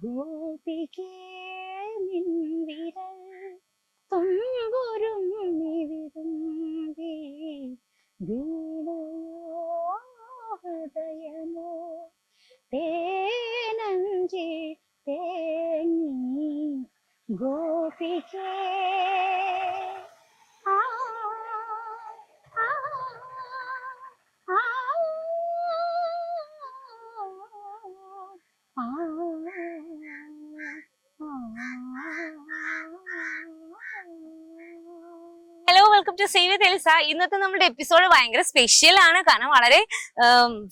ഗോപികേ നിൻ വിരൽ തുമ്പുരും നിവിരുമ്പി വീണയോ ഹൃദയമോ തേനഞ്ചി തേങ്ങി ഗോപികേ ആ ആ ആ hello, welcome to save with Elsa. ഇന്നത്തെ നമ്മുടെ എപ്പിസോഡ് ഭയങ്കര സ്പെഷ്യൽ ആണ്. കാരണം വളരെ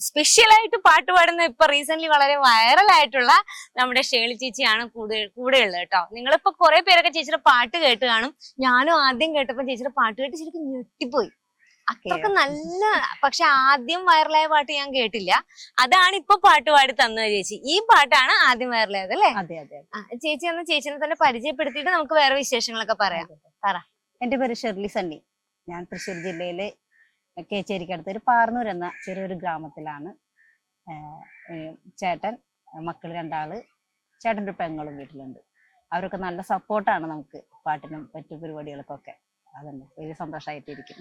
സ്പെഷ്യൽ ആയിട്ട് പാട്ട് പാടുന്ന ഇപ്പൊ റീസെന്റ് വളരെ വൈറൽ ആയിട്ടുള്ള നമ്മുടെ ഷേളി ചേച്ചിയാണ് കൂടെ ഉള്ളത് കേട്ടോ. നിങ്ങളിപ്പോ കുറെ പേരൊക്കെ ചേച്ചിയുടെ പാട്ട് കേട്ട് കാണും. ഞാനും ആദ്യം കേട്ടപ്പോ ചേച്ചിയുടെ പാട്ട് കേട്ട് ശരിക്കും ഞെട്ടിപ്പോയി. അത്രക്ക് നല്ല, പക്ഷെ ആദ്യം വൈറലായ പാട്ട് ഞാൻ കേട്ടില്ല. അതാണ് ഇപ്പൊ പാട്ട് പാടി തന്നത് ചേച്ചി. ഈ പാട്ടാണ് ആദ്യം വൈറലായത് അല്ലേ? അതെ അതെ. ചേച്ചി ഒന്ന് ചേച്ചിനെ തന്നെ പരിചയപ്പെടുത്തിയിട്ട് നമുക്ക് വേറെ വിശേഷങ്ങളൊക്കെ പറയാം. പറ. എൻ്റെ പേര് ഷെർലി സണ്ണി. ഞാൻ തൃശ്ശൂർ ജില്ലയിലെ കേച്ചേരിക്കടുത്ത് ഒരു പാർന്നൂർ എന്ന ചെറിയൊരു ഗ്രാമത്തിലാണ്. ചേട്ടൻ, മക്കൾ 2 ആള്, ചേട്ടൻ്റെ ഒരു പെങ്ങളും വീട്ടിലുണ്ട്. അവരൊക്കെ നല്ല സപ്പോർട്ടാണ് നമുക്ക് പാട്ടിനും മറ്റു പരിപാടികൾക്കൊക്കെ. അതന്നെ വലിയ സന്തോഷമായിട്ടിരിക്കും.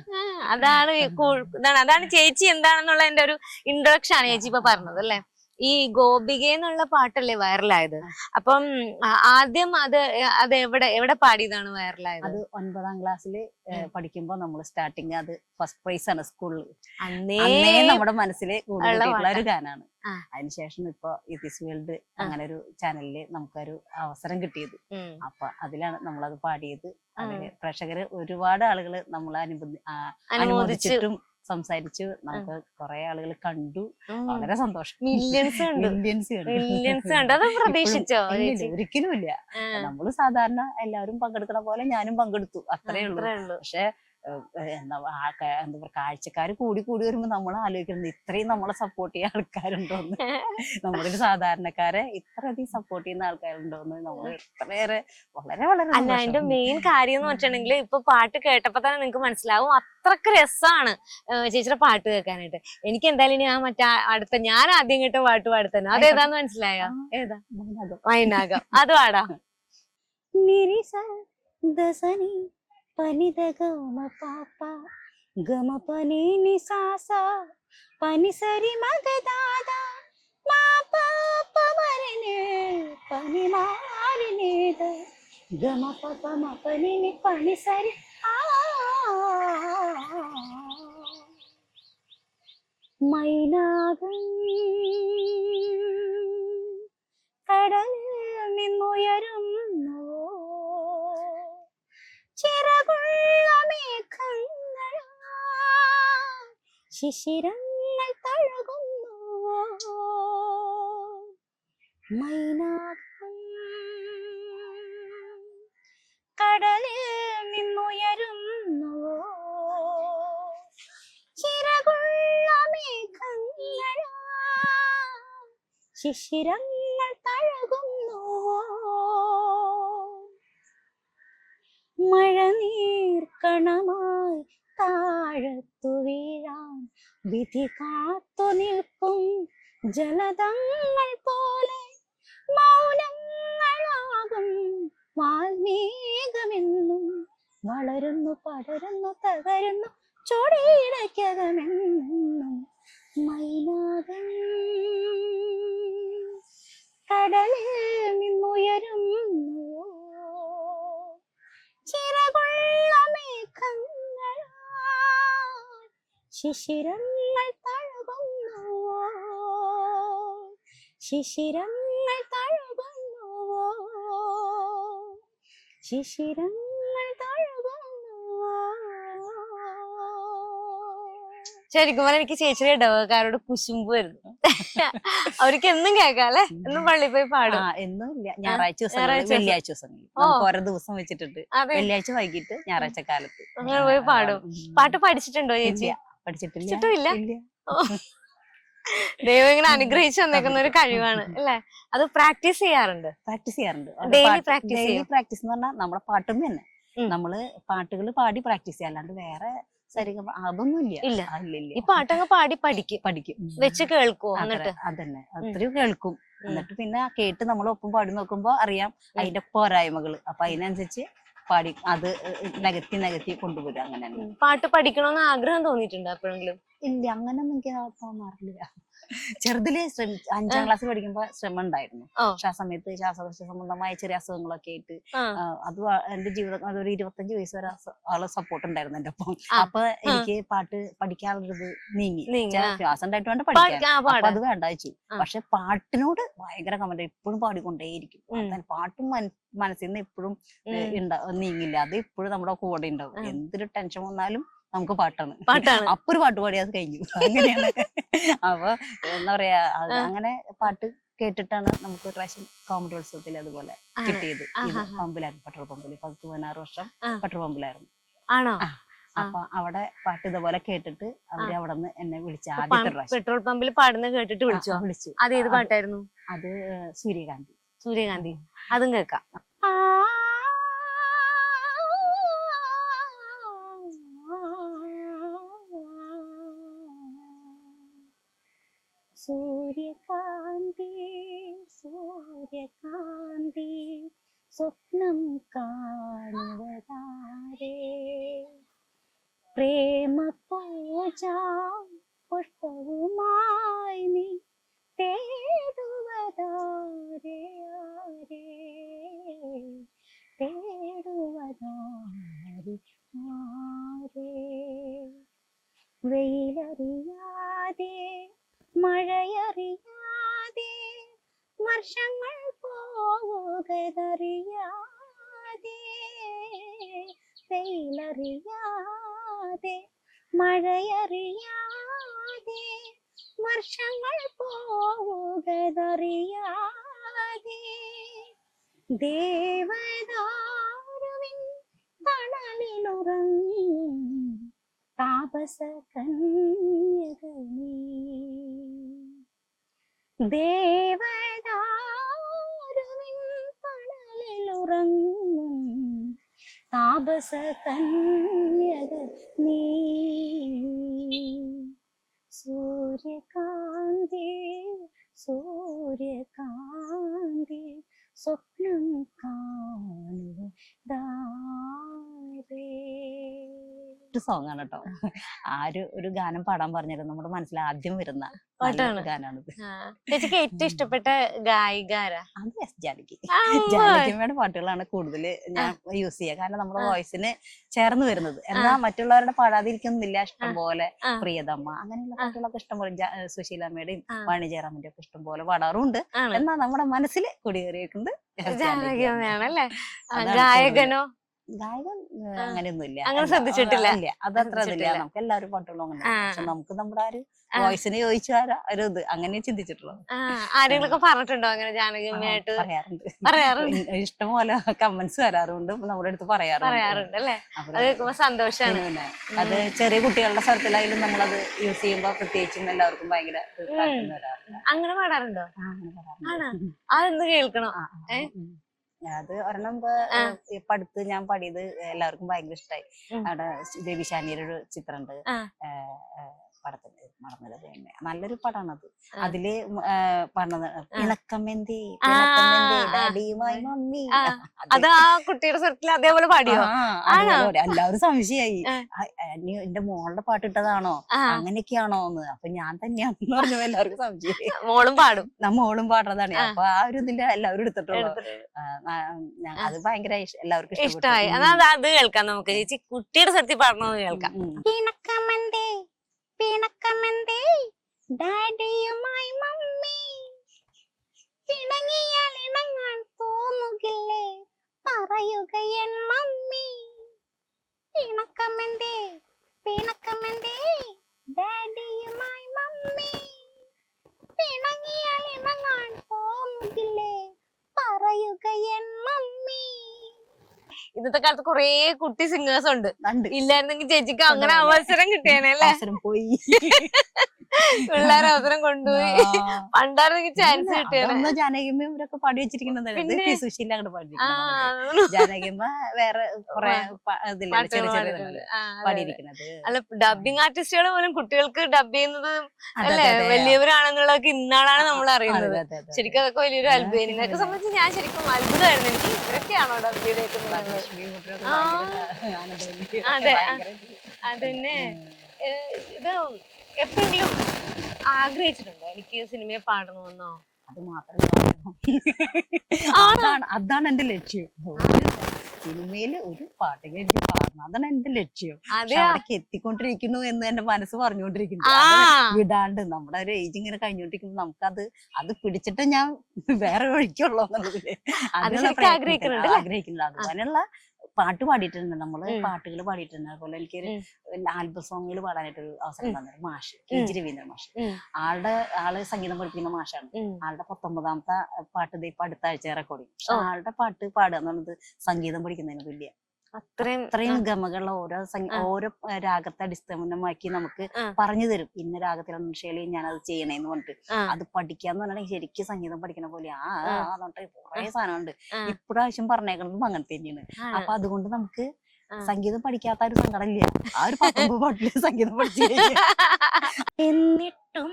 അതാണ് ചേച്ചി എന്താണെന്നുള്ള എന്റെ ഒരു ഇൻട്രൊഡക്ഷൻ ആണ് ചേച്ചി ഇപ്പൊ പറഞ്ഞത് അല്ലെ. ഈ ഗോപിക എന്നുള്ള പാട്ടല്ലേ വൈറലായത്? അപ്പം ആദ്യം അത് എവിടെ പാടിയതാണ് വൈറലായത്? അത് 9ാം ക്ലാസ്സിൽ പഠിക്കുമ്പോ നമ്മൾ സ്റ്റാർട്ടിങ് അത് ഫസ്റ്റ് പ്രൈസ് ആണ് സ്കൂളിൽ. അന്നേ നമ്മുടെ മനസ്സിൽ കൂടുതലുള്ള ഒരു ഗാനാണ്. അതിനുശേഷം ഇപ്പൊ ഇതിസ് വേൾഡ് അങ്ങനെ ഒരു ചാനലില് നമുക്കൊരു അവസരം കിട്ടിയത്. അപ്പൊ അതിലാണ് നമ്മളത് പാടിയത്. അതില് പ്രേക്ഷകര് ഒരുപാട് ആളുകള് നമ്മളെ അനുമോദിച്ചിട്ടും സംസാരിച്ചു. നമുക്ക് കുറെ ആളുകൾ കണ്ടു. വളരെ സന്തോഷം. മില്യൺസ് അത് പ്രതീക്ഷിച്ചോ? ഒരിക്കലും ഇല്ല. നമ്മള് സാധാരണ എല്ലാവരും പങ്കെടുക്കണ പോലെ ഞാനും പങ്കെടുത്തു, അത്രേ ഉള്ളൂ. പക്ഷെ എന്താ പറയുക, കാഴ്ചക്കാര് കൂടി വരുമ്പോ നമ്മൾ ആലോചിക്കുന്നത് ഇത്രയും നമ്മളെ സപ്പോർട്ട് ചെയ്യാൻ ആൾക്കാരുണ്ടോന്ന്. നമ്മളൊരു സാധാരണക്കാരെ ഇത്രയധികം സപ്പോർട്ട് ചെയ്യുന്ന ആൾക്കാരുണ്ടോന്ന് നമ്മൾ എത്രയേറെ വളരെ വളരെ. അല്ല, അതിന്റെ മെയിൻ കാര്യം എന്ന് വെച്ചിട്ടുണ്ടെങ്കിൽ ഇപ്പൊ പാട്ട് കേട്ടപ്പോ തന്നെ നിങ്ങക്ക് മനസ്സിലാവും അത്രക്ക് രസമാണ് ചേച്ചിയുടെ പാട്ട് കേൾക്കാനായിട്ട്. എനിക്ക് എന്തായാലും ഞാൻ ആദ്യം കേട്ട പാട്ട് പാടുത്തന്നെ. അതേതാന്ന് മനസ്സിലായോ? ഏതാ? വൈനാകം. അത് പാടാ. പനിത ഗമ പാപ്പ ഗമ പനി നിസാസ പനി സരി മഗ ദാദ മാപ പമരനെ പനി മാരിനേദ ഗമ പപ മപനി നി പനി സരി മൈനാകം കടലിൽ നിന്നുയരുന്നു ചിറകുള്ള മേഘങ്ങൾ ശിശിരങ്ങൾ തഴുകുന്നു മൈനാകം കടലിൽ നിന്നുയരുന്നു ചിറകുള്ള മേഘങ്ങൾ ശിശിരങ്ങൾ തഴുകുന്നു മഴനീർക്കണമായി താഴത്തു വീഴാൻ വിധി കാത്തു നിൽക്കും ജലതങ്ങൾ പോലെ മൗനങ്ങളാകും വാൽമീകമെന്നും വളരുന്നു പടരുന്നു തകരുന്നു ചൊടിയിടയ്ക്കകമെന്നും മൈനാകം കടലിൽ നിന്നുയരുന്നു ചിറകുള്ള മേഘങ്ങൾ ശിശിരങ്ങൾ തഴുകുന്നു ശിശിരങ്ങൾ തഴുകുന്നു ശിശിരങ്ങൾ തഴുകുന്നു. ശരിക്കും എനിക്ക് ചേച്ചിയുടെ ഇടവക്കാരോട് കുശുമ്പ് വരുന്നു. അവർക്ക് എന്നും കേൾക്കാം അല്ലെ? എന്നും പള്ളി പോയി പാടും. എന്നും ഇല്ല, ഞായറാഴ്ച വെള്ളിയാഴ്ച ദിവസങ്ങളിൽ ഓരോ ദിവസം വെച്ചിട്ടുണ്ട്. വെള്ളിയാഴ്ച വൈകിട്ട് ഞായറാഴ്ച കാലത്ത് അങ്ങനെ പോയി പാടും. പാട്ട് പഠിച്ചിട്ടുണ്ടോ ചേച്ചി? പഠിച്ചിട്ടില്ല. ദൈവം ഇങ്ങനെ അനുഗ്രഹിച്ചു തന്നേക്കുന്ന ഒരു കഴിവാണ് അല്ലെ? അത് പ്രാക്ടീസ് ചെയ്യാറുണ്ട്. ഡെയിലി പ്രാക്ടീസ് എന്ന് പറഞ്ഞാൽ നമ്മളെ പാട്ടും തന്നെ നമ്മള് പാട്ടുകൾ പാടി പ്രാക്ടീസ് ചെയ്യാം. അല്ലാണ്ട് വേറെ അതൊന്നും ഇല്ല. ഈ പാട്ടങ്ങ് പാടി പഠിക്കും. പഠിക്കും വെച്ച് കേൾക്കുവോ? എന്നിട്ട് അതന്നെ അത്രയും കേൾക്കും. എന്നിട്ട് പിന്നെ കേട്ട് നമ്മൾ ഒപ്പം പാടി നോക്കുമ്പോ അറിയാം അതിന്റെ പോരായ്മകള്. അപ്പൊ അതിനനുസരിച്ച് പാടി അത് നികത്തി കൊണ്ടുവരും. അങ്ങനെ പാട്ട് പഠിക്കണമെന്ന് ആഗ്രഹം തോന്നിയിട്ടുണ്ടോ എപ്പോഴെങ്കിലും? ഇല്ല, അങ്ങനൊന്നും എനിക്ക് തോന്നാറില്ല. ചെറുതിലെ 5ാം ക്ലാസ്സിൽ പഠിക്കുമ്പോ ശ്രമം ഉണ്ടായിരുന്നു. പക്ഷെ ആ സമയത്ത് ശ്വാസകോശ സംബന്ധമായ ചെറിയ അസുഖങ്ങളൊക്കെ ആയിട്ട് അത് എന്റെ ജീവിതം അതൊരു 25 വയസ്സ് വരെ ആള് സപ്പോർട്ട് ഉണ്ടായിരുന്നു എന്റെ ഒപ്പം. അപ്പൊ എനിക്ക് പാട്ട് പഠിക്കാനുള്ളത് നീങ്ങി. ശ്വാസം ഉണ്ടായിട്ട് വേണ്ട പഠിക്കാൻ. അപ്പൊ അത് വേണ്ട വെച്ചു. പക്ഷെ പാട്ടിനോട് ഭയങ്കര കമന്റ്, എപ്പോഴും പാടിക്കൊണ്ടേയിരിക്കും. പാട്ടും മനസ്സിൽ നിന്ന് എപ്പോഴും നീങ്ങില്ല. അത് എപ്പോഴും നമ്മുടെ കൂടെ ഉണ്ടാവും. എന്തൊരു ടെൻഷൻ വന്നാലും നമുക്ക് പാട്ടാണ്. അപ്പൊ ഒരു പാട്ട് പാടി അത് കഴിഞ്ഞു. അങ്ങനെയാണ്. അപ്പൊ എന്താ പറയാ, അങ്ങനെ പാട്ട് കേട്ടിട്ടാണ് നമുക്ക് ഒരു പ്രാവശ്യം കോമഡി ഉത്സവത്തിൽ അതുപോലെ കിട്ടിയത്. ഇത് പമ്പിലായിരുന്നു, പെട്രോൾ പമ്പില് 16 വർഷം പെട്രോൾ പമ്പിലായിരുന്നു. ആണോ? അപ്പൊ അവിടെ പാട്ട് ഇതുപോലെ കേട്ടിട്ട് അവര് അവിടെ നിന്ന് എന്നെ വിളിച്ച ആദ്യത്തെ പ്രാവശ്യം. പെട്രോൾ പമ്പിൽ പാടുന്ന കേട്ടിട്ട് വിളിച്ചു. അത് ഏത് പാട്ടായിരുന്നു? അത് സൂര്യകാന്തി. സൂര്യകാന്തി. അതും കേൾക്കാം. സൂര്യകാന്തി സൂര്യകാന്തി സ്വപ്നം കാണുവതാരേ, പ്രേമ പൂജ പുഷ്പവുമായി നീ തേടുവതാരേ, തേടുവതാരേ ആരേ. വെയിലറിയാതെ മഴയറിയാതെ വർഷങ്ങൾ പോവുകതറിയാതെ, വെയിലറിയാതെ മഴയറിയാതെ വർഷങ്ങൾ പോവുകതറിയാതെ, ദേവദാരുവിൻ തണലിലുറങ്ങും താപസ കന്യകനീ, ദേവദാരുവിൻ തണലിലുറങ്ങും താപസ കന്യക നീ. സൂര്യകാന്തി സൂര്യകാന്തി സ്വപ്നം കാണുവതാരേ. സോങ് ആണ് കേട്ടോ. ഒരു ഗാനം പാടാൻ പറഞ്ഞാലും നമ്മുടെ മനസ്സിൽ ആദ്യം വരുന്ന ഗാനാണിത്. ചേച്ചിക്ക് ഏറ്റവും ഇഷ്ടപ്പെട്ട ഗായികാരാ? അത് എസ് ജാനകി. ജാനകിയമ്മയുടെ പാട്ടുകളാണ് കൂടുതൽ ഞാൻ യൂസ് ചെയ്യുക. കാരണം നമ്മുടെ വോയിസിന് ചേർന്ന് വരുന്നത്. എന്നാൽ മറ്റുള്ളവരുടെ പാടാതിരിക്കുന്നില്ല. ഇഷ്ടംപോലെ പ്രിയതമ്മ അങ്ങനെയുള്ള പാട്ടുകളൊക്കെ ഇഷ്ടംപോലെ, സുശീലാമ്മയുടെയും വാണി ജയറാമിന്റെ ഒക്കെ ഇഷ്ടംപോലെ പാടാറുണ്ട്. എന്നാൽ നമ്മുടെ മനസ്സിൽ കുടിയേറിയിരിക്കുന്നത് ജാനകിയമ്മയാണല്ലേ. ഗായകനോ? ഗായകൻ അങ്ങനെയൊന്നുമില്ല, അങ്ങനെ ശ്രദ്ധിച്ചിട്ടില്ല. അതത്ര ഇതില്ല. നമുക്ക് എല്ലാവരും പാട്ടുകളും അങ്ങനെ. പക്ഷെ നമുക്ക് നമ്മുടെ ആ ഒരു വോയിസിന് ചോദിച്ച ഒരു ഇത് അങ്ങനെ ചിന്തിച്ചിട്ടുള്ളത്. ആരെങ്കിലും പറഞ്ഞിട്ടുണ്ടോ അങ്ങനെ ജാനകിയമ്മയായിട്ട്? പറയാറുണ്ട്. ഇഷ്ടംപോലെ കമന്റ്സ് വരാറുണ്ട്, നമ്മുടെ അടുത്ത് പറയാറുണ്ട് അല്ലേ. സന്തോഷാണ്. അത് ചെറിയ കുട്ടികളുടെ സ്ഥലത്തിലായാലും നമ്മളത് യൂസ് ചെയ്യുമ്പോ പ്രത്യേകിച്ചും എല്ലാവർക്കും ഭയങ്കര അങ്ങനെ പാടാറുണ്ടോ? അതെന്ത് കേൾക്കണോ? അത് ഒരെണ്ണം ഇപ്പൊ അടുത്ത് ഞാൻ പാടിയത് എല്ലാവർക്കും ഭയങ്കര ഇഷ്ടമായി. അവിടെ ദേവിശാനിയുടെ ഒരു ചിത്രമുണ്ട് പടത്തിന്റെ മറന്നത് തന്നെ. നല്ലൊരു പടാണത്. അതില് പറഞ്ഞത് പിണക്കമെന്തേ ഡാഡിയുമായി മമ്മി. അത് ആ കുട്ടിയുടെ സ്വരത്തിൽ അതേപോലെ പാടിയോ? എല്ലാവരും സംശയായി, എന്റെ മോളുടെ പാട്ടിട്ടതാണോ അങ്ങനെയൊക്കെയാണോന്ന്. അപ്പൊ ഞാൻ തന്നെയാണെന്ന് പറഞ്ഞു എല്ലാവർക്കും സംശയം. മോളും പാടും, മോളും പാടുന്നതാണ്. അപ്പൊ ആ ഒരു ഇതിന്റെ എല്ലാവരും എടുത്തിട്ടുള്ളൂ. അത് ഭയങ്കര എല്ലാവർക്കും ഇഷ്ടമായി. അത് കേൾക്കാം നമുക്ക്. ചേച്ചി കുട്ടിയുടെ സ്വരത്തിൽ പാടണമെന്ന് കേൾക്കാം. പിണക്കമെന്തേ പിണക്കമെന്തേ ഡാഡിയുമായി മമ്മി, പിണങ്ങിയാൽ ഇണങ്ങാൻ തോന്നുകില്ലേ പറയുക എൻ മമ്മി. പിണക്കമെന്തേ പിണക്കമെന്തേ ഡാഡിയുമായി മമ്മി, പിണങ്ങിയാൽ ഇണങ്ങാൻ തോന്നുകില്ലേ പറയുക എൻ മമ്മി. ഇന്നത്തെ കാലത്ത് കൊറേ കുട്ടി സിംഗേഴ്സ് ഉണ്ട്. ഇല്ലായിരുന്നെങ്കിൽ ചേച്ചിക്ക് അങ്ങനെ അവസരം കിട്ടിയേനല്ലേ. പോയി പിള്ളേരെ അവസരം കൊണ്ടുപോയി. പണ്ടായിരുന്നെങ്കിൽ ചാൻസ് കിട്ടിയാണ്. ജാനകിയമ്മ ഇവരൊക്കെ പാടി വെച്ചിരിക്കുന്നത് സുശീല അങ്ങോട്ട് ആ, പാടിയിരിക്കുന്നത്. ജാനകിയമ്മ വേറെ കുറെ ഇതില്ല ചെറിയ ചെറിയ പാടിയിരിക്കുന്നത്. അല്ല, ഡബിങ് ആർട്ടിസ്റ്റുകൾ പോലും കുട്ടികൾക്ക് ഡബ് ചെയ്യുന്നത് അല്ലെ വലിയവരാണെന്നുള്ളതൊക്കെ ഇന്നാളാണ് നമ്മൾ അറിയുന്നത്. ശരിക്കും അതൊക്കെ വലിയൊരു അത്ഭുതം. ഇതിനൊക്കെ സംബന്ധിച്ച് ഞാൻ ശരിക്കും അത്ഭുതമായിരുന്നു. എനിക്ക് ഇവരൊക്കെയാണോ ഡബ് ചെയ്തേക്കുന്നത്? അതെ, അതന്നെ. ഇത് എപ്പോഴെങ്കിലും ആഗ്രഹിച്ചിട്ടുണ്ടോ എനിക്ക് സിനിമയെ പാടണമെന്നോ? അത് മാത്രമേ അതാണ് എന്റെ ലക്ഷ്യം. സിനിമയില് ഒരു പാട്ട് കേട്ട് പാടണം, അതാണ് എന്റെ ലക്ഷ്യം. അവിടേക്ക് എത്തിക്കൊണ്ടിരിക്കുന്നു എന്ന് എന്റെ മനസ്സ് പറഞ്ഞുകൊണ്ടിരിക്കുന്നു. വിടാണ്ട് നമ്മുടെ ഒരു ഏജ് ഇങ്ങനെ കഴിഞ്ഞോണ്ടിരിക്കുമ്പോ നമുക്കത് പിടിച്ചിട്ട് ഞാൻ വേറെ വഴിക്കുള്ളൂ എന്നുള്ളതില് ആഗ്രഹിക്കുന്നുണ്ട്. അതുപോലെയുള്ള പാട്ട് പാടിയിട്ടുണ്ട്, നമ്മള് പാട്ടുകൾ പാടിയിട്ടുണ്ട്. അതുപോലെ എനിക്കൊരു ആൽബം സോങ്ങുകൾ പാടാനായിട്ടൊരു അവസരം തന്നത് മാഷ് KG രവീന്ദ്രൻ മാഷ്. ആള് സംഗീതം പഠിപ്പിക്കുന്ന മാഷാണ്. ആളുടെ 19ാമത്തെ പാട്ട് ഇപ്പൊ അടുത്ത ആഴ്ച റെക്കോർഡിങ്. ആളുടെ പാട്ട് പാടുക എന്നുള്ളത് സംഗീതം പഠിക്കുന്നതിന് തുല്യ. അത്രയും ഗമകളുള്ള ഓരോ രാഗത്തെ അടിസ്ഥാനമാക്കി നമുക്ക് പറഞ്ഞു തരും. ഇന്ന രാഗത്തിലാണ് ശൈലി ഞാൻ അത് ചെയ്യണേന്ന് പറഞ്ഞിട്ട് അത് പഠിക്കാന്ന് പറഞ്ഞിട്ടുണ്ടെങ്കിൽ ശരിക്കും സംഗീതം പഠിക്കണ പോലെ പറഞ്ഞിട്ട് കുറെ സാധനമുണ്ട്. ഇപ്രാവശ്യം പറഞ്ഞേക്കുന്നതും അങ്ങനെ തന്നെയാണ്. അപ്പൊ അതുകൊണ്ട് നമുക്ക് സംഗീതം പഠിക്കാത്ത ഒരു സങ്കടം ഇല്ല. ആ ഒരു 19 പാട്ടില് സംഗീതം പഠിച്ചു. എന്നിട്ടും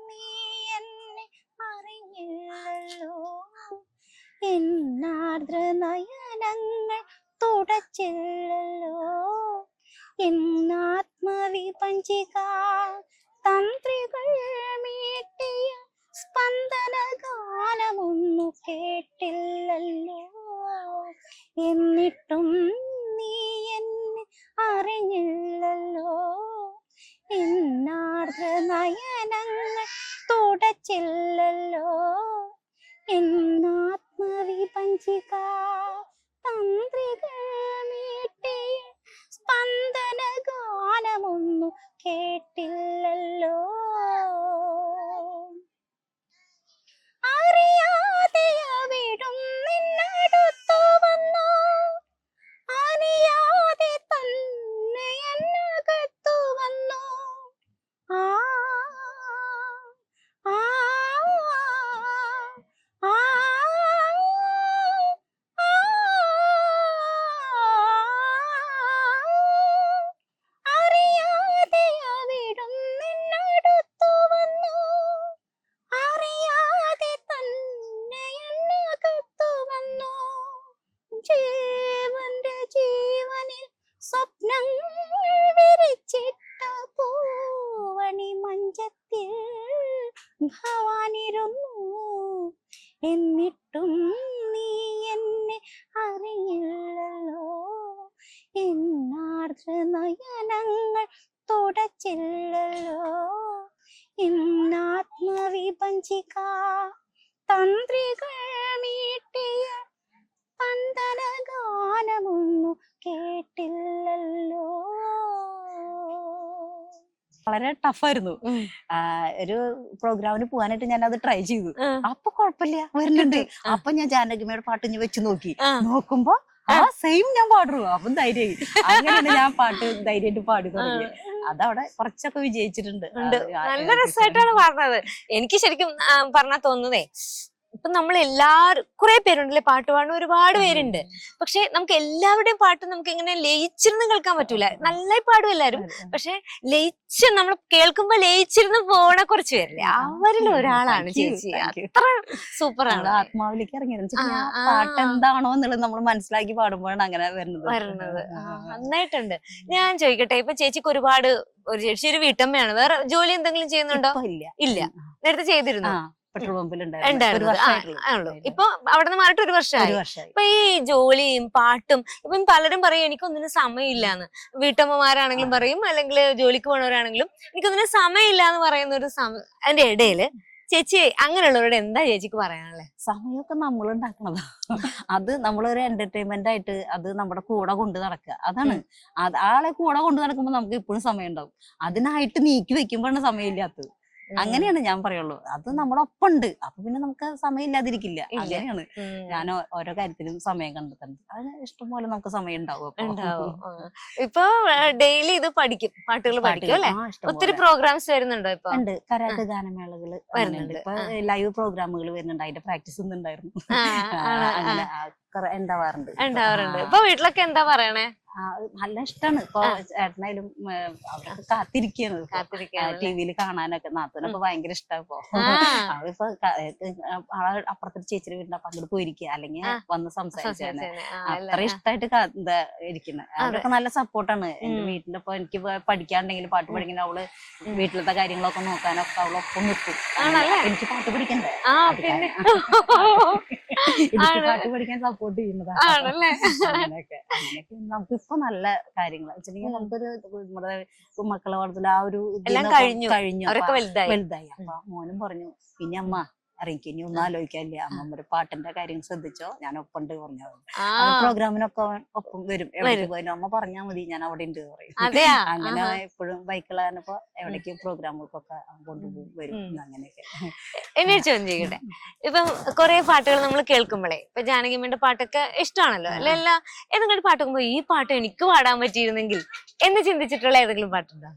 നീ എന്നെ അറിഞ്ഞില്ലല്ലോ, എന്നാർദ്ര നയനങ്ങൾ തുടച്ചില്ലല്ലോ, എന്നാത്മവിപഞ്ചിക തന്ത്രികൾ മീട്ടിയ സ്പന്ദന ഗാനമൊന്നു കേട്ടില്ലല്ലോ, എന്നിട്ടും നീ എന്നെ അറിഞ്ഞില്ലല്ലോ, എന്നാർദ്ര നയനങ്ങൾ തുടച്ചില്ലല്ലോ, എന്നാത്മവിപഞ്ചിക തന്ത്രികൾ മീട്ടിയ സ്പന്ദന ഗാനമൊന്നു കേട്ടില്ലല്ലോ, അറിയാതെ അവിടും നിന്നടുത്തു വന്നു, അറിയാതെ തന്നെ എന്നകത്തു വന്നു, ആ ആ ആ അറിയാതെ അവിടും നിന്നടുത്തു വന്നു, അറിയാതെ തന്നെ എന്നകത്തു വന്നു, ജീവന്റെ ജീവനിൽ സ്വപ്നങ്ങൾ വിരിച്ചിട്ട പൂവണി മഞ്ചത്തിൽ ഭവാനിരുന്നു, എന്നിട്ടും നീ എന്നെ അറിയില്ലല്ലോ, എന്നാർദ്ര നയനങ്ങൾ തുടച്ചില്ലല്ലോ, എന്നാത്മവിപഞ്ചിക തന്ത്രികൾ മീട്ടിയ സ്പന്ദന ഗാനമൊന്നു കേട്ടില്ലല്ലോ. വളരെ ടഫായിരുന്നു. ഒരു പ്രോഗ്രാമിന് പോകാനായിട്ട് ഞാൻ അത് ട്രൈ ചെയ്തു. അപ്പൊ കുഴപ്പമില്ല, വരുന്നുണ്ട്. അപ്പൊ ഞാൻ ജാനകിയമ്മയുടെ പാട്ട് ഞാൻ വെച്ച് നോക്കുമ്പോ സെയിം ഞാൻ പാടുള്ളൂ. അപ്പം ധൈര്യമായി. അങ്ങനെയാണ് ഞാൻ പാട്ട് ധൈര്യമായിട്ട് പാടി തുടങ്ങി. അതവിടെ കുറച്ചൊക്കെ വിജയിച്ചിട്ടുണ്ട്. നല്ല രസമായിട്ടാണ് പറഞ്ഞത്. എനിക്ക് ശരിക്കും പറഞ്ഞാൽ തോന്നുന്നതേ, ഇപ്പൊ നമ്മൾ എല്ലാരും കുറെ പേരുണ്ടല്ലേ പാട്ട് പാടുന്ന ഒരുപാട് പേരുണ്ട്. പക്ഷെ നമുക്ക് എല്ലാവരുടെയും പാട്ട് നമുക്ക് ഇങ്ങനെ ലയിച്ചിരുന്ന് കേൾക്കാൻ പറ്റൂല. നന്നായി പാടും എല്ലാരും, പക്ഷെ ലയിച്ച് നമ്മൾ കേൾക്കുമ്പോ ലയിച്ചിരുന്ന് പോണ കുറച്ച് പേരില്ലേ, അവരിൽ ഒരാളാണ് ചേച്ചി. അത്ര സൂപ്പറാണ്. ആത്മാവിലേക്ക് ഇറങ്ങിയത് പാട്ട് എന്താണോ എന്നുള്ളത് നമ്മൾ മനസ്സിലാക്കി പാടുമ്പോഴാണ് അങ്ങനെ വരുന്നത്. നന്നായിട്ടുണ്ട്. ഞാൻ ചോദിക്കട്ടെ, ഇപ്പൊ ചേച്ചിക്ക് ഒരുപാട് ചേച്ചി ഒരു വീട്ടമ്മയാണ്. വേറെ ജോലി എന്തെങ്കിലും ചെയ്യുന്നുണ്ടോ? ഇല്ല. നേരത്തെ ചെയ്തിരുന്നു. പെട്രോൾ പമ്പിൽ ഇപ്പൊ അവിടെ നിന്ന് മാറിയിട്ട് 1 വർഷമായി. ഇപ്പൊ ഈ ജോലിയും പാട്ടും ഇപ്പം പലരും പറയും എനിക്കൊന്നിനും സമയമില്ലാന്ന്. വീട്ടമ്മമാരാണെങ്കിലും പറയും, അല്ലെങ്കിൽ ജോലിക്ക് പോണവരാണെങ്കിലും എനിക്കൊന്നിനും സമയമില്ല എന്ന് പറയുന്ന ഒരു അതിന്റെ ഇടയില് ചേച്ചി അങ്ങനെയുള്ളവരോട് എന്താ ചേച്ചിക്ക് പറയാനുള്ളത്? സമയമൊക്കെ നമ്മൾ ഉണ്ടാക്കണതാ. അത് നമ്മളൊരു എന്റർടൈൻമെന്റ് ആയിട്ട് അത് നമ്മുടെ കൂടെ കൊണ്ട് നടക്കുക. അതാണ് ആളെ കൂടെ കൊണ്ട് നടക്കുമ്പോ നമുക്ക് ഇപ്പോഴും സമയം ഉണ്ടാവും. അതിനായിട്ട് നീക്കി വെക്കുമ്പോഴാണ് സമയമില്ലാത്തത്. അങ്ങനെയാണ് ഞാൻ പറയുള്ളൂ. അത് നമ്മുടെ ഒപ്പം ഉണ്ട്, അപ്പൊ പിന്നെ നമുക്ക് സമയം ഇല്ലാതിരിക്കില്ല. അങ്ങനെയാണ് ഞാൻ ഓരോ കാര്യത്തിലും സമയം കണ്ടെത്തുന്നത്. അതിന് ഇഷ്ടംപോലെ നമുക്ക് സമയം ഉണ്ടാവും. ഇപ്പൊ ഡെയിലി ഇത് പഠിക്കും, പാട്ടുകൾ പഠിക്കും അല്ലെ? ഒത്തിരി പ്രോഗ്രാംസ് വരുന്നുണ്ടോ ഇപ്പൊ? ഉണ്ട്, കരാട്ടെ ഗാനമേളകൾ വരുന്നുണ്ട്, ഇപ്പൊ ലൈവ് പ്രോഗ്രാമുകൾ വരുന്നുണ്ട്, അതിന്റെ പ്രാക്ടീസ് ഒന്നും ഉണ്ടായിരുന്നു. അങ്ങനെ ഉണ്ടാവാറുണ്ട്. ഇപ്പൊ വീട്ടിലൊക്കെ എന്താ പറയണേ? നല്ല ഇഷ്ടമാണ്. ഇപ്പൊ ചേട്ടനായാലും അവരൊക്കെ കാത്തിരിക്കാണ് ടിവിയിൽ കാണാനൊക്കെ. നാത്തൂനൊക്കെ ഭയങ്കര ഇഷ്ടമാണ്. ഇപ്പൊ അവളിപ്പോ അപ്പുറത്തെ ചേച്ചിയുടെ വീടിന്റെ അപ്പൊ അങ്ങോട്ട് പോയിരിക്കുക, അല്ലെങ്കിൽ വന്ന് സംസാരിച്ചാണ്. അത്ര ഇഷ്ടമായിട്ട് എന്താ ഇരിക്കുന്നത്. അവരൊക്കെ നല്ല സപ്പോർട്ടാണ്. എന്റെ വീട്ടിലിപ്പോ എനിക്ക് പഠിക്കാണ്ടെങ്കിൽ, പാട്ട് പഠിക്കുന്ന അവള് വീട്ടിലത്തെ കാര്യങ്ങളൊക്കെ നോക്കാനൊക്കെ അവളൊപ്പം നിൽക്കും. എനിക്ക് പാട്ട് പഠിക്കണ്ടേ, എനിക്ക് പാട്ട് പഠിക്കാൻ സപ്പോർട്ട് ചെയ്യുന്നതാണ്. അങ്ങനെയൊക്കെ നമുക്ക് ഇപ്പൊ നല്ല കാര്യങ്ങൾ വെച്ചിട്ടുണ്ടെങ്കിൽ നമുക്കൊരു നമ്മുടെ മക്കളെ വളർത്തില്ല ആ ഒരു കഴിഞ്ഞു വലുതായി. അപ്പൊ മോനും പറഞ്ഞു, പിന്നെ അമ്മ അറിയിക്കും, ഇനി ഒന്നും ആലോചിക്കാനില്ല, അമ്മ പാട്ടിന്റെ കാര്യങ്ങൾ ശ്രദ്ധിച്ചോ, ഞാൻ ഒപ്പം ഉണ്ട് പറഞ്ഞു. പ്രോഗ്രാമിനൊക്കെ ഒപ്പം വരും, എവിടേക്ക് പോയാലും അമ്മ പറഞ്ഞാൽ മതി, ഞാൻ അവിടെ ഉണ്ട് പറയും. അങ്ങനെ എപ്പോഴും ബൈക്കിലാണിപ്പോ എവിടേക്ക് പ്രോഗ്രാമുകൾക്കൊക്കെ കൊണ്ടുപോകും, വരും. അങ്ങനെയൊക്കെ. എന്നെ ചോദിക്കട്ടെ, ഇപ്പൊ കുറെ പാട്ടുകൾ നമ്മൾ കേൾക്കുമ്പോഴേ, ഇപ്പൊ ജാനകിയമ്മയുടെ പാട്ടൊക്കെ ഇഷ്ടമാണല്ലോ അല്ലെ? ഏതെങ്കിലും പാട്ട് നോക്കുമ്പോ ഈ പാട്ട് എനിക്ക് പാടാൻ പറ്റിയിരുന്നെങ്കിൽ എന്ന് ചിന്തിച്ചിട്ടുള്ള ഏതെങ്കിലും പാട്ടുണ്ടോ?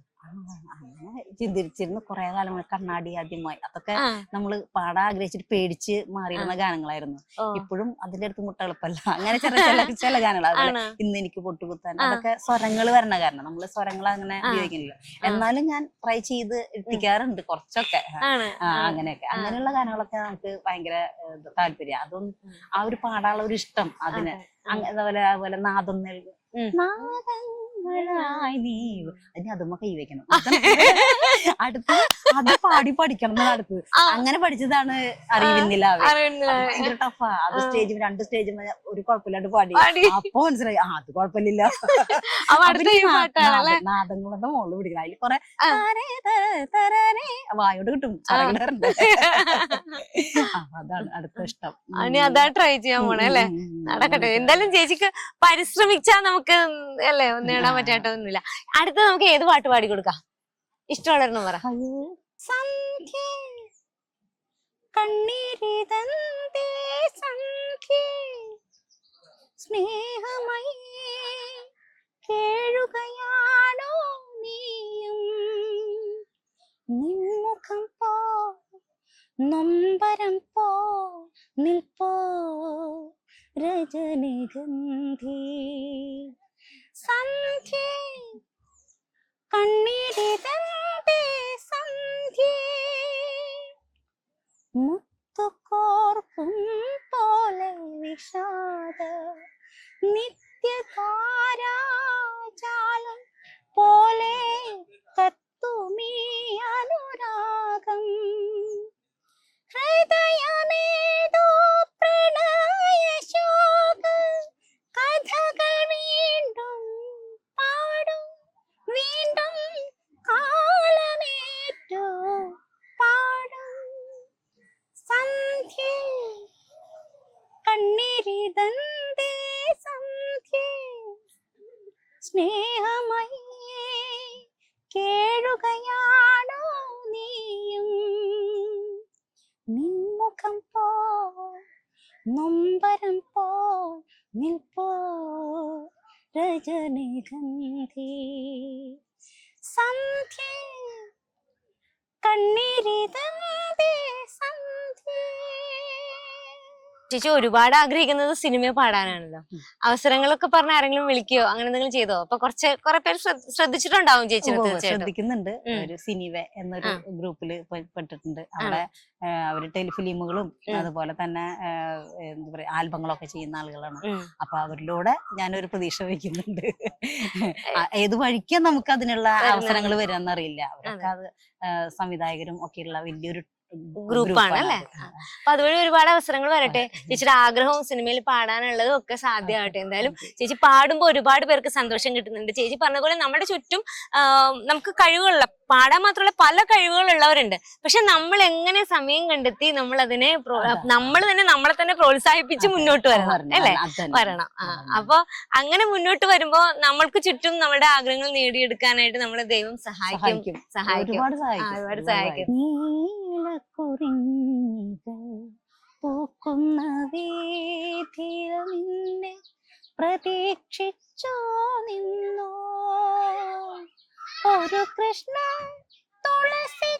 അങ്ങനെ ചിന്തിച്ചിരുന്നു കുറെ കാലം. കണ്ണാടി ആദ്യമായി അതൊക്കെ നമ്മള് പാടാൻ ആഗ്രഹിച്ചിട്ട് പേടിച്ച് മാറിയിരുന്ന ഗാനങ്ങളായിരുന്നു. ഇപ്പോഴും അതിന്റെ അടുത്ത് മുട്ട എളുപ്പമല്ല. അങ്ങനെ ചില ഗാനങ്ങൾ, അതുപോലെ ഇന്ന് എനിക്ക് പൊട്ടുകുത്താൻ, അതൊക്കെ സ്വരങ്ങൾ വരണ കാരണം നമ്മള് സ്വരങ്ങൾ അങ്ങനെ ഉപയോഗിക്കുന്നില്ല. എന്നാലും ഞാൻ ട്രൈ ചെയ്ത് എത്തിക്കാറുണ്ട് കുറച്ചൊക്കെ. അങ്ങനെയൊക്കെ അങ്ങനെയുള്ള ഗാനങ്ങളൊക്കെ നമുക്ക് ഭയങ്കര താല്പര്യം. അതൊന്നും ആ ഒരു പാടാനുള്ള ഒരു ഇഷ്ടം അതിന്. അതുപോലെ നാദം നൽകും, അതുമ്മ കൈ വെക്കണം, അടുത്ത് അത് പാടി പഠിക്കണം എന്ന് അടുത്ത്. അങ്ങനെ പഠിച്ചതാണ് അറിയുന്നില്ല. ഭയങ്കര ടഫാ അത്. സ്റ്റേജ് 2 സ്റ്റേജ് ഒരു കുഴപ്പമില്ലാണ്ട് പാടി. അപ്പൊ മനസ്സിലായി അത് കുഴപ്പമില്ല. നാദങ്ങളുടെ മുകളിൽ പിടിക്കണം. അതിൽ കുറെ വായോട് കിട്ടും, ചറകിടാറുണ്ട്. അതാണ് അടുത്ത ഇഷ്ടം. അതാ ട്രൈ ചെയ്യാൻ പോണേ അല്ലെ? നടക്കട്ടെ. എന്തായാലും ചേച്ചിക്ക് പരിശ്രമിച്ചാ നമുക്ക് അല്ലേ നേടാൻ പറ്റായിട്ടൊന്നുമില്ല. അടുത്ത നമുക്ക് ഏത് പാട്ട് പാടി കൊടുക്കാം? ഇഷ്ടമുള്ളൊരെണ്ണം പറ. സ്നേഹമായി കേഴുകയാണോ നീയും, നിൻമുഖം പോ നൊമ്പരം പോ നിൽപ്പോ രജനിഗന്ധി, സന്ധ്യേ കണ്ണീരിതന്തേ സന്ധ്യേ, മുത്തുകോർക്കും പോലെ വിഷാദ നിത്യതാരാജാലം പോലെ കത്തുമീ അനുരാഗം, ഹൃദയമേതോ പ്രണയശോക കഥകൾ വീണ്ടും പാടും, വീണ്ടും കാലമേറ്റു പാടും, സന്ധ്യേ കണ്ണീരിതന്തേ സന്ധ്യേ, സ്നേഹമായി കേഴുകയാണോ നീയും, നിൻമുഖം പോ നൊമ്പരം പോ നിൽപ്പോ രജനിഗന്ധി, സന്ധ്യേ കണ്ണീരിതന്തേ സന്ധ്യേ. ചേച്ചി ഒരുപാട് ആഗ്രഹിക്കുന്നത് സിനിമ പാടാനാണല്ലോ. അവസരങ്ങളൊക്കെ പറഞ്ഞ ആരെങ്കിലും വിളിക്കോ, അങ്ങനെ എന്തെങ്കിലും ചെയ്തോ? അപ്പൊ കുറെ പേര് ശ്രദ്ധിച്ചിട്ടുണ്ടാവും ചേച്ചി. ശ്രദ്ധിക്കുന്നുണ്ട്. ഒരു സിനിവെ എന്നൊരു ഗ്രൂപ്പില് പെട്ടിട്ടുണ്ട്. അവിടെ അവര് ടെലിഫിലിമുകളും അതുപോലെ തന്നെ എന്താ പറയാ ആൽബങ്ങളൊക്കെ ചെയ്യുന്ന ആളുകളാണ്. അപ്പൊ അവരിലൂടെ ഞാനൊരു പ്രതീക്ഷ വയ്ക്കുന്നുണ്ട്. ഏത് വഴിക്കാ നമുക്ക് അതിനുള്ള അവസരങ്ങൾ വരാന്നറിയില്ല. അവരൊക്കെ അത് സംവിധായകരും ഒക്കെയുള്ള വലിയൊരു ഗ്രൂപ്പാണ് അല്ലെ? അപ്പൊ അതുവഴി ഒരുപാട് അവസരങ്ങൾ വരട്ടെ. ചേച്ചിയുടെ ആഗ്രഹവും സിനിമയിൽ പാടാനുള്ളതും ഒക്കെ സാധ്യമാകട്ടെ. എന്തായാലും ചേച്ചി പാടുമ്പോൾ ഒരുപാട് പേർക്ക് സന്തോഷം കിട്ടുന്നുണ്ട്. ചേച്ചി പറഞ്ഞ പോലെ നമ്മുടെ ചുറ്റും നമുക്ക് കഴിവുള്ള പാടാൻ മാത്രമല്ല പല കഴിവുകളുള്ളവരുണ്ട്. പക്ഷെ നമ്മൾ എങ്ങനെ സമയം കണ്ടെത്തി നമ്മൾ അതിനെ നമ്മൾ തന്നെ നമ്മളെ തന്നെ പ്രോത്സാഹിപ്പിച്ച് മുന്നോട്ട് വരണം അല്ലെ? വരണം. അപ്പൊ അങ്ങനെ മുന്നോട്ട് വരുമ്പോ നമ്മൾക്ക് ചുറ്റും നമ്മുടെ ആഗ്രഹങ്ങൾ നേടിയെടുക്കാനായിട്ട് നമ്മളെ ദൈവം സഹായിക്കും. ഒരുപാട് സഹായിക്കും. പൂക്കുന്ന വീഥിയിൽ നിന്നെ പ്രതീക്ഷിച്ചോ നിന്നോ ഒരു കൃഷ്ണ തുളസിക്കതിരുമായി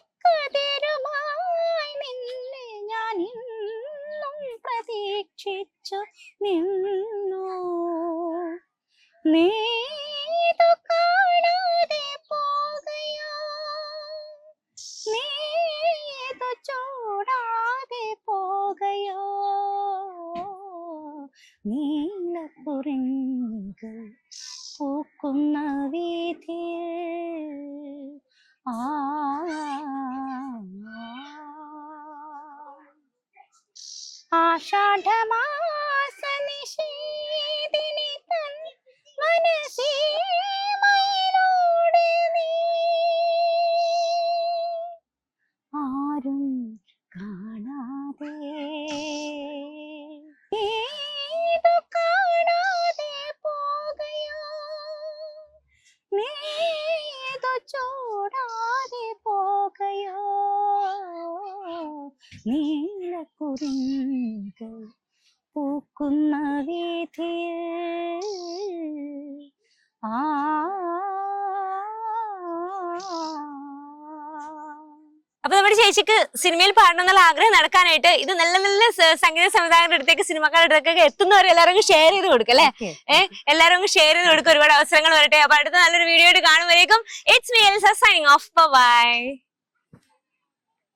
നിന്നെ ഞാൻ ഇന്നും പ്രതീക്ഷിച്ചു നിന്നു. നീതു കാണാതെ പോകയോ, നീതു ചൂടാതെ പോകയോ, നീലക്കുറിഞ്ഞികൾ പൂക്കുന്ന വീഥിയിൽ ആഷാഢമാസ നിഷേധിനി തൻ മനസീമയിലൂടെ നീ ആരും കാണാതെ നീതു കാണാതെ പോകയോ, നീതു ചൂടാതെ പോകയോ, നീലക്കുറിഞ്ഞികൾ പൂക്കുന്ന വീഥിയിൽ അപ്പൊ നമ്മുടെ ചേച്ചിക്ക് സിനിമയിൽ പാടണം എന്നുള്ള ആഗ്രഹം നടക്കാനായിട്ട് ഇത് നല്ല നല്ല സംഗീത സംവിധായകരുടെ അടുത്തേക്ക് സിനിമാക്കാരുടെ അടുത്തേക്ക് എത്തുന്നവരെ എല്ലാവരും ഷെയർ ചെയ്ത് കൊടുക്കും അല്ലെ? എല്ലാവരും ഷെയർ ചെയ്ത് കൊടുക്കും. ഒരുപാട് അവസരങ്ങൾ വരട്ടെ. അപ്പൊ അടുത്ത നല്ലൊരു വീഡിയോ ആയിട്ട് കാണുമ്പോഴേക്കും it's me Elsa signing off. By.